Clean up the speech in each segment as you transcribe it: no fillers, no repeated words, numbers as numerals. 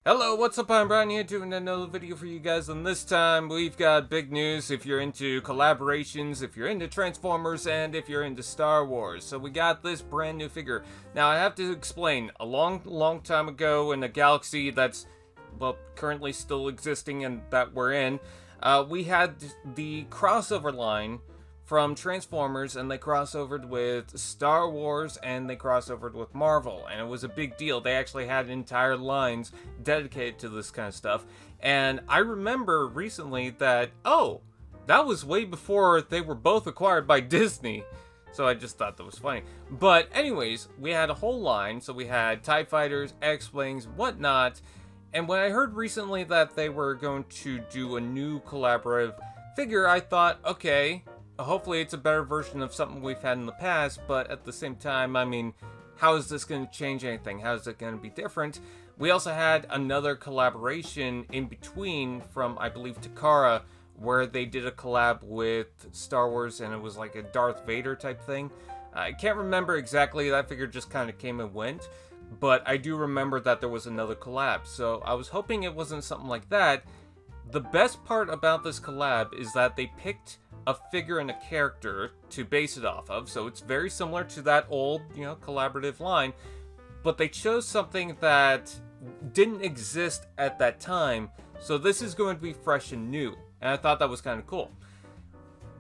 Hello, what's up? I'm Brian here doing another video for you guys, and this time we've got big news if you're into collaborations, if you're into Transformers, and if you're into Star Wars. So we got this brand new figure. Now I have to explain, a long time ago in a galaxy that's, well, currently still existing and that we're in, we had the crossover line from Transformers, and they crossovered with Star Wars, and they crossovered with Marvel, and it was a big deal. They actually had entire lines dedicated to this kind of stuff, and I remember recently that, oh, that was way before they were both acquired by Disney, so I just thought that was funny. But anyways, we had a whole line, so we had TIE Fighters, X-Wings, whatnot, and when I heard recently that they were going to do a new collaborative figure, I thought, okay, hopefully it's a better version of something we've had in the past, but at the same time, I mean, how is this going to change anything? How is it going to be different? We also had another collaboration in between from, I believe, Takara, where they did a collab with Star Wars, and it was like a Darth Vader type thing. I can't remember exactly, that figure just kind of came and went, but I do remember that there was another collab, so I was hoping it wasn't something like that. The best part about this collab is that they picked a figure and a character to base it off of, so it's very similar to that old, collaborative line, but they chose something that didn't exist at that time, so this is going to be fresh and new, and I thought that was kind of cool.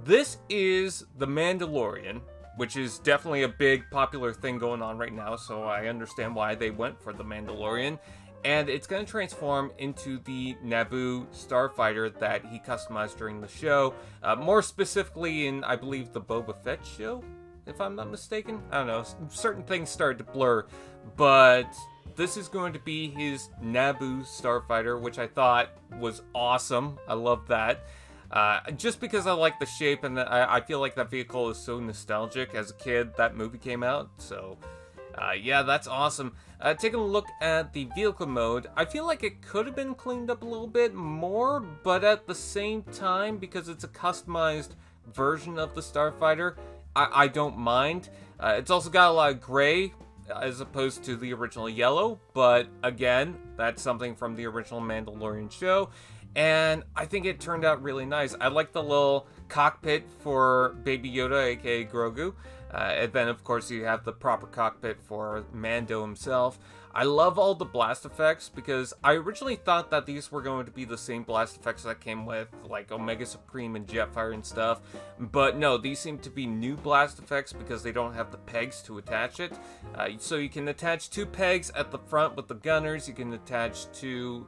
This is the Mandalorian, which is definitely a big popular thing going on right now, so I understand why they went for the Mandalorian. And it's going to transform into the Naboo Starfighter that he customized during the show. More specifically in, I believe, the Boba Fett show, if I'm not mistaken. I don't know, certain things started to blur. But this is going to be his Naboo Starfighter, which I thought was awesome. I love that. Just because I like the shape, and I feel like that vehicle is so nostalgic. As a kid, that movie came out, so yeah, that's awesome. Taking a look at the vehicle mode, I feel like it could have been cleaned up a little bit more, but at the same time, because it's a customized version of the Starfighter, I don't mind. It's also got a lot of gray, as opposed to the original yellow, but again, that's something from the original Mandalorian show, and I think it turned out really nice. I like the little cockpit for Baby Yoda, aka Grogu. And then, of course, you have the proper cockpit for Mando himself. I love all the blast effects, because I originally thought that these were going to be the same blast effects that came with, like, Omega Supreme and Jetfire and stuff. But no, these seem to be new blast effects because they don't have the pegs to attach it. So you can attach two pegs at the front with the gunners. You can attach two,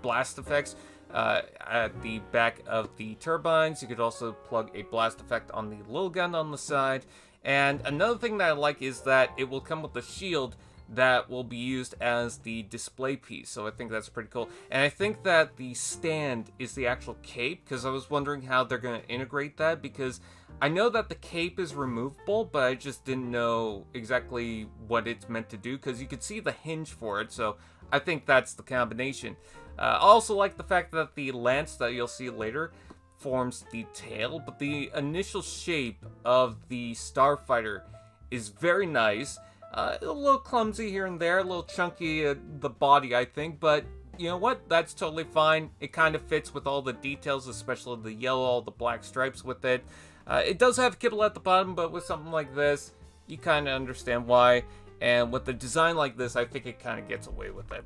blast effects at the back of the turbines. You could also plug a blast effect on the little gun on the side. And another thing that I like is that it will come with a shield that will be used as the display piece, so I think that's pretty cool. And I think that the stand is the actual cape, because I was wondering how they're going to integrate that, because I know that the cape is removable, but I just didn't know exactly what it's meant to do, because you could see the hinge for it, so I think that's the combination. I also like the fact that the lance that you'll see later forms the tail, but the initial shape of the Starfighter is very nice. A little clumsy here and there, a little chunky the body, I think, but you know what? That's totally fine. It kind of fits with all the details, especially the yellow, all the black stripes with it. It does have kibble at the bottom, but with something like this, you kind of understand why. And with the design like this, I think it kind of gets away with it.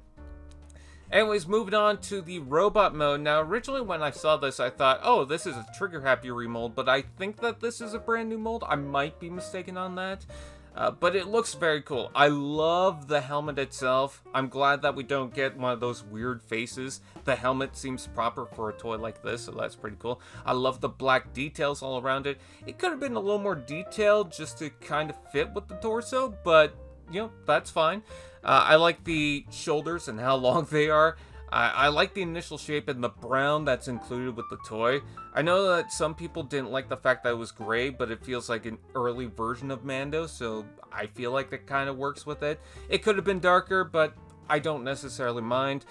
Anyways, moving on to the robot mode. Now, originally when I saw this, I thought, oh, this is a Trigger Happy remold, but I think that this is a brand new mold. I might be mistaken on that, but it looks very cool. I love the helmet itself. I'm glad that we don't get one of those weird faces. The helmet seems proper for a toy like this, so that's pretty cool. I love the black details all around it. It could have been a little more detailed just to kind of fit with the torso, but that's fine. I like the shoulders and how long they are. I like the initial shape and the brown that's included with the toy. I know that some people didn't like the fact that it was gray, but it feels like an early version of Mando, so I feel like that kind of works with it. It could have been darker, but I don't necessarily mind.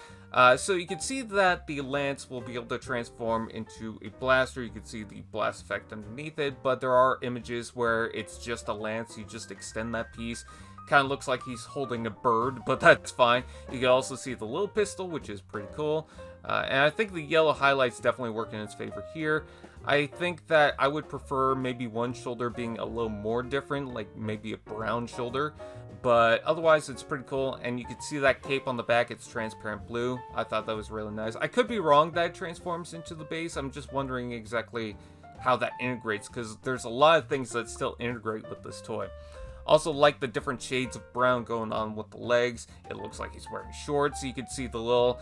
So you can see that the lance will be able to transform into a blaster. You can see the blast effect underneath it, but there are images where it's just a lance. You just extend that piece. Kind of looks like he's holding a bird, but that's fine. You can also see the little pistol, which is pretty cool. And I think the yellow highlights definitely work in its favor here. I think that I would prefer maybe one shoulder being a little more different, like maybe a brown shoulder. But otherwise, it's pretty cool. And you can see that cape on the back, it's transparent blue. I thought that was really nice. I could be wrong that it transforms into the base. I'm just wondering exactly how that integrates, because there's a lot of things that still integrate with this toy. Also like the different shades of brown going on with the legs. It looks like he's wearing shorts. You can see the little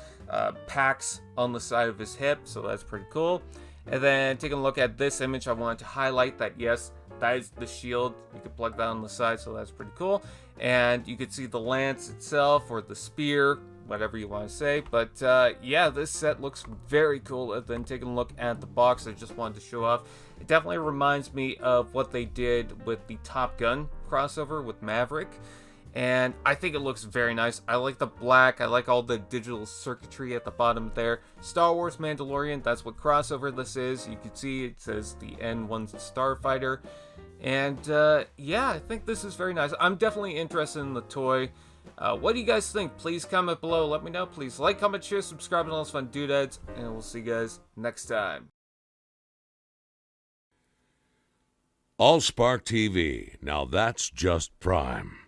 packs on the side of his hip, so that's pretty cool. And then taking a look at this image, I wanted to highlight that, yes, that is the shield. You can plug that on the side, so that's pretty cool. And you can see the lance itself, or the spear, whatever you want to say. But yeah, this set looks very cool. And then taking a look at the box, I just wanted to show off. It definitely reminds me of what they did with the Top Gun crossover with Maverick. And I think it looks very nice. I like the black. I like all the digital circuitry at the bottom there. Star Wars Mandalorian, that's what crossover this is. You can see it says the N-1 Starfighter. And yeah, I think this is very nice. I'm definitely interested in the toy. What do you guys think? Please comment below. Let me know. Please like, comment, share, subscribe, and all those fun doodads. And we'll see you guys next time. AllSpark TV. Now that's just prime.